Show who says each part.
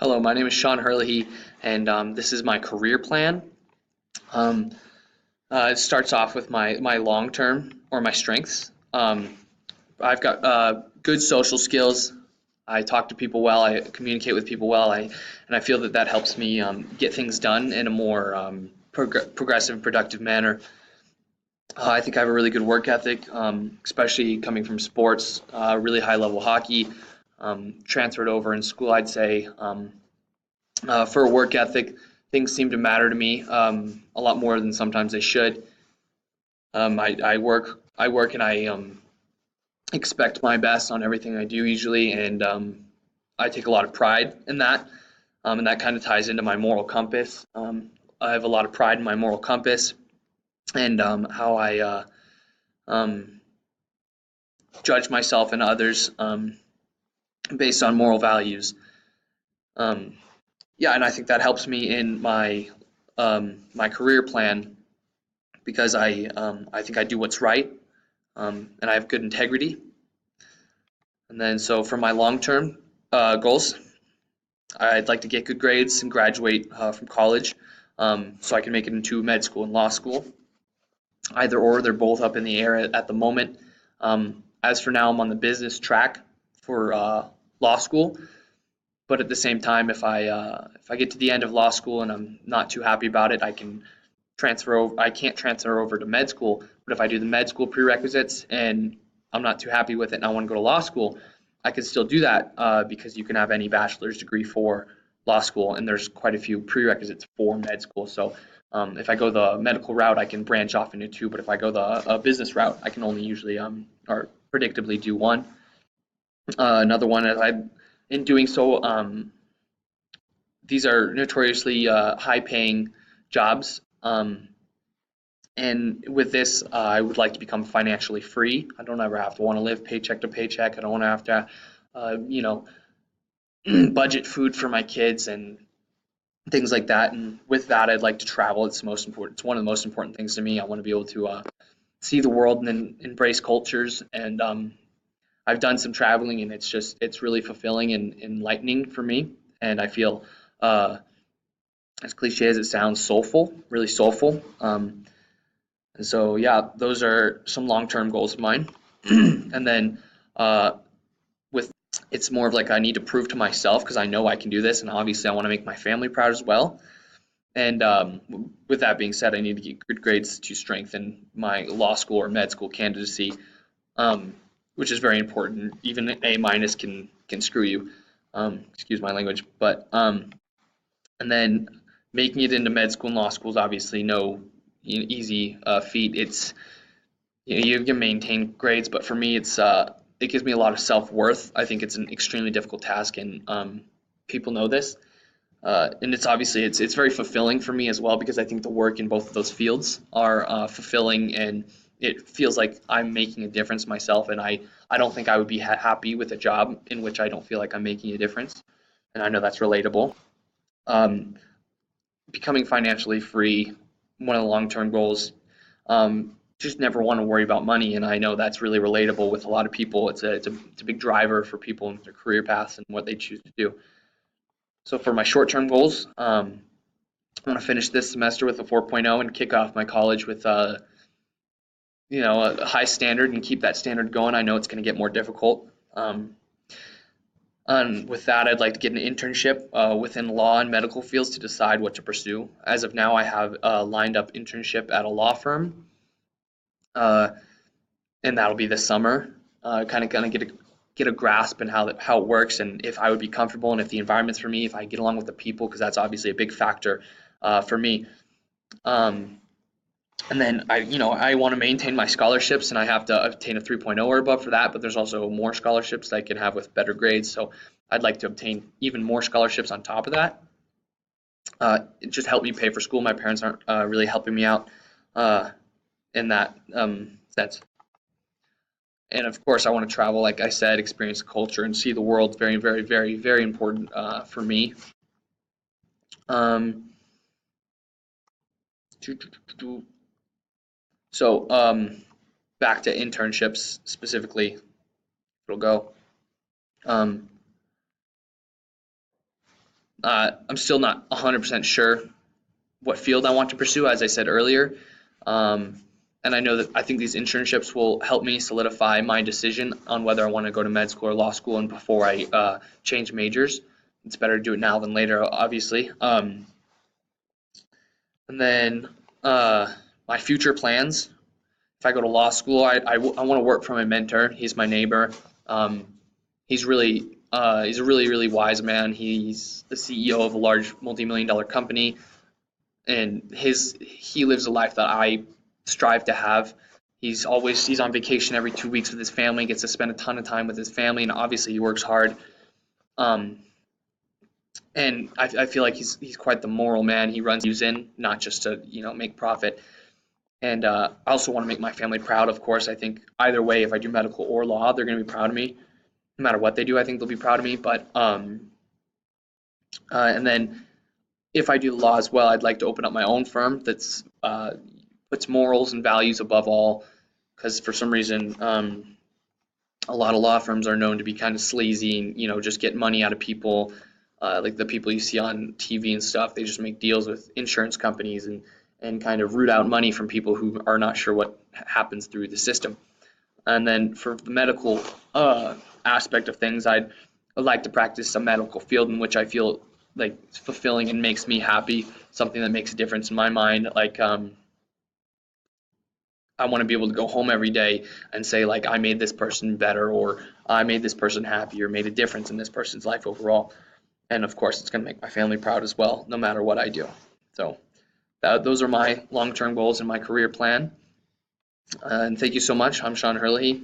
Speaker 1: Hello, my name is Sean Herlihy, and this is my career plan. Um, it starts off with my long term or my strengths. I've got good social skills. I talk to people well. I communicate with people well. I feel that helps me get things done in a more progressive, productive manner. I think I have a really good work ethic, especially coming from sports, really high level hockey. Transferred over in school, I'd say. For a work ethic, things seem to matter to me a lot more than sometimes they should. I work, and I expect my best on everything I do usually, and I take a lot of pride in that, and that kind of ties into my moral compass. I have a lot of pride in my moral compass and how I um, judge myself and others based on moral values. Um, yeah, and I think that helps me in my career plan because I think I do what's right, and I have good integrity. And then so for my long term goals, I'd like to get good grades and graduate from college, so I can make it into med school and law school. Either or, they're both up in the air at the moment. As for now, I'm on the business track for law school, but at the same time, if I get to the end of law school and I'm not too happy about it, I can transfer over. I can't transfer over to med school, but if I do the med school prerequisites and I'm not too happy with it and I want to go to law school, I can still do that because you can have any bachelor's degree for law school, and there's quite a few prerequisites for med school. So if I go the medical route, I can branch off into two, but if I go the business route, I can only usually or predictably do one. Another one is in doing so, these are notoriously high-paying jobs. And with this, I would like to become financially free. I don't ever have to want to live paycheck to paycheck. I don't want to have to, you know, budget food for my kids and things like that. And with that, I'd like to travel. It's the most important. It's one of the most important things to me. I want to be able to see the world and then embrace cultures. And I've done some traveling, and it's really fulfilling and enlightening for me. And I feel, uh, as cliche as it sounds, soulful, really soulful. And so, yeah, those are some long-term goals of mine. And then uh, with it's more of like I need to prove to myself because I know I can do this, and obviously I want to make my family proud as well. And with that being said, I need to get good grades to strengthen my law school or med school candidacy, um, which is very important. Even an A minus can screw you. Excuse my language, but and then making it into med school and law school is obviously no easy feat. It's you can maintain grades, but for me, it gives me a lot of self-worth. I think it's an extremely difficult task, and people know this. And it's obviously it's very fulfilling for me as well because I think the work in both of those fields are fulfilling, and it feels like I'm making a difference myself. And I don't think I would be happy with a job in which I don't feel like I'm making a difference. And I know that's relatable. Um, Becoming financially free, one of the long-term goals. Just never want to worry about money, and I know that's really relatable with a lot of people. It's a big driver for people in their career paths and what they choose to do. So for my short-term goals, I want to finish this semester with a 4.0 and kick off my college with a high standard and keep that standard going. I know it's going to get more difficult. And with that, I'd like to get an internship within law and medical fields to decide what to pursue. As of now, I have a lined up internship at a law firm, uh, and that'll be this summer. Kind of gonna get a grasp in how it works and if I would be comfortable and if the environment's for me, if I get along with the people, because that's obviously a big factor for me. Um, and then I want to maintain my scholarships, and I have to obtain a 3.0 or above for that. But there's also more scholarships that I can have with better grades, so I'd like to obtain even more scholarships on top of that. It just helped me pay for school. My parents aren't really helping me out uh, in that sense. And of course, I want to travel, like I said, experience the culture and see the world. Very, very, very, very important for me. Um, so back to internships specifically, it'll go. Um, I'm still not 100% sure what field I want to pursue, as I said earlier. Um, and I know that I think these internships will help me solidify my decision on whether I want to go to med school or law school. And before I change majors, it's better to do it now than later, obviously. And then my future plans. If I go to law school, I want to work for my mentor. He's my neighbor. Um, he's a really wise man. He's the CEO of a large multi-million dollar company, and he lives a life that I strive to have. He's on vacation every 2 weeks with his family, gets to spend a ton of time with his family, and obviously he works hard. Um, and I feel like he's quite the moral man. He runs these in not just to make profit. And I also want to make my family proud. Of course, I think either way, if I do medical or law, they're going to be proud of me. No matter what they do, I think they'll be proud of me. But and then if I do the law as well, I'd like to open up my own firm that's puts morals and values above all. Because for some reason, a lot of law firms are known to be kind of sleazy and just get money out of people. Like the people you see on TV and stuff, they just make deals with insurance companies and kind of root out money from people who are not sure what happens through the system. And then for the medical aspect of things, I'd like to practice a medical field in which I feel like it's fulfilling and makes me happy, something that makes a difference in my mind. Like I want to be able to go home every day and say like I made this person better, or I made this person happy, or made a difference in this person's life overall. And of course, it's going to make my family proud as well, no matter what I do. So those are my long-term goals and my career plan. And thank you so much. I'm Sean Hurley.